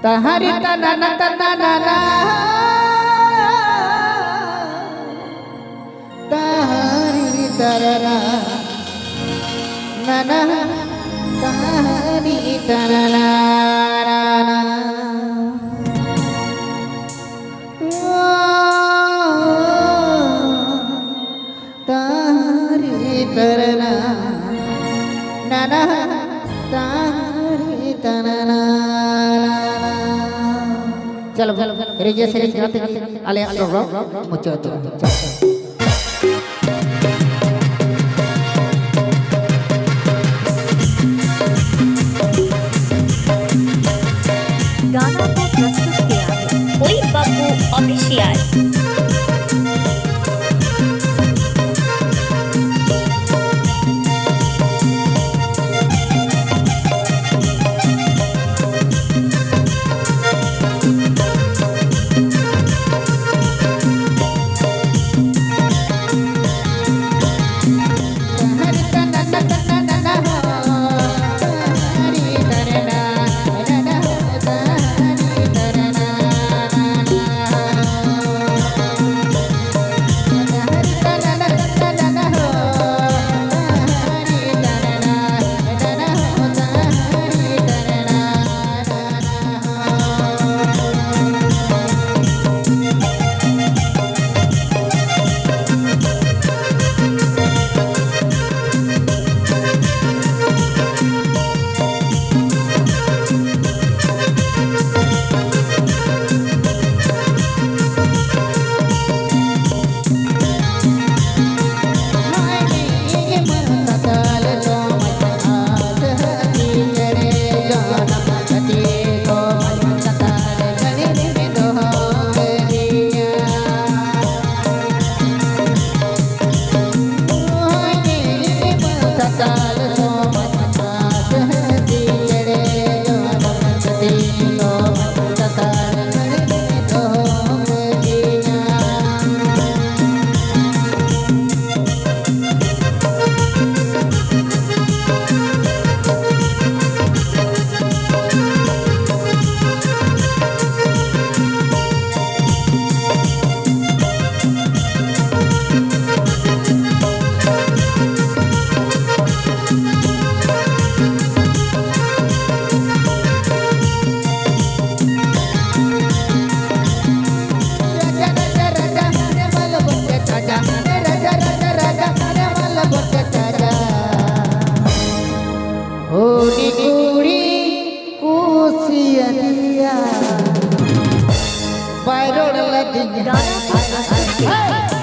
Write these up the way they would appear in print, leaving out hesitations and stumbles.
तहरी तना तना ना तहरी तरना नना तहरी तरना तहरी तरना नना तहरी तरना चलो रेजे से गाते आले रो मुचो तो गाना को प्रस्तुत किया है कोई बाबू ऑफिशियल।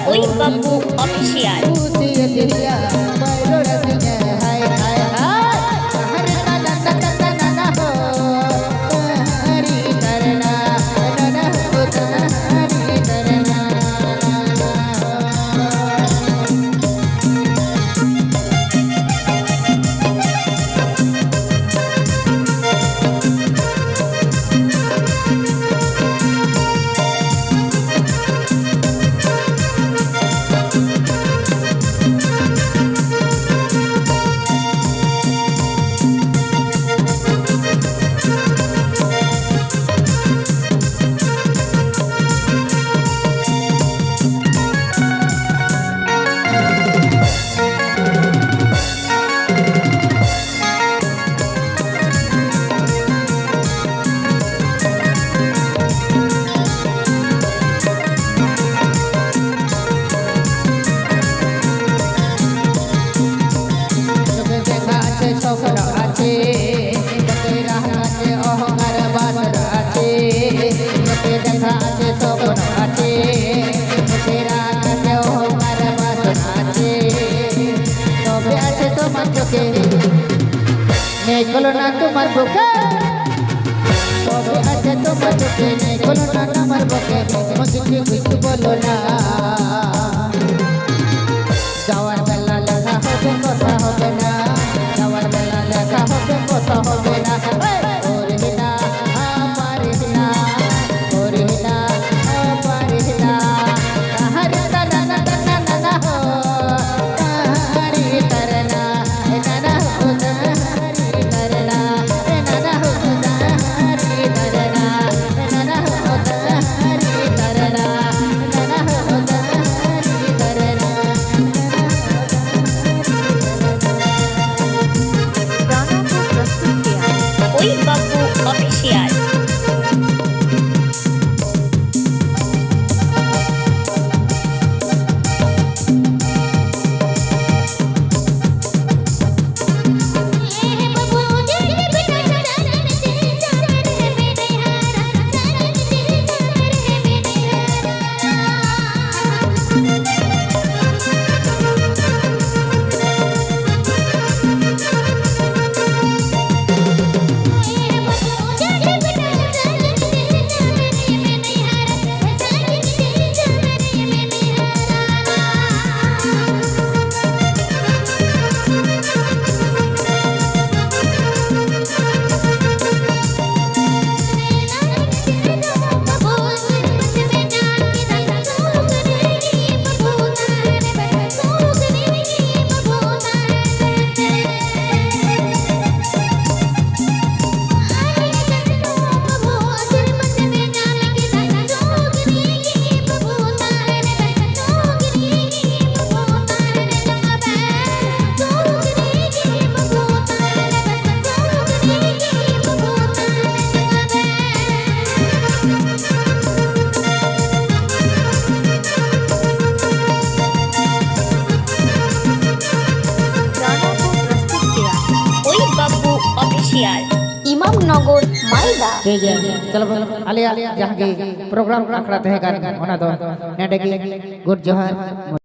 कोई बाबू ऑफिशियल। खोलो ना तुम्हार बुके अच्छा तुम्हार बुके नहीं खोलो ना तुम्हार बुके मुझे कुछ बोलो ना जावर बेला लेखा होगे कोसा होगे ना जावर बेला लेखा होगे कोसा होगे ना और हिना पार हिना और हिना पार हिना हर तना तना तना हो हरी तरना तना हो हरी तरना तना हो हरी तरना ऑफिशियल इमामनगर मालदा ठीक है चलो आलिया जहां की प्रोग्राम आखड़ा तहे कान ओना दो नेडे की गुड जोहार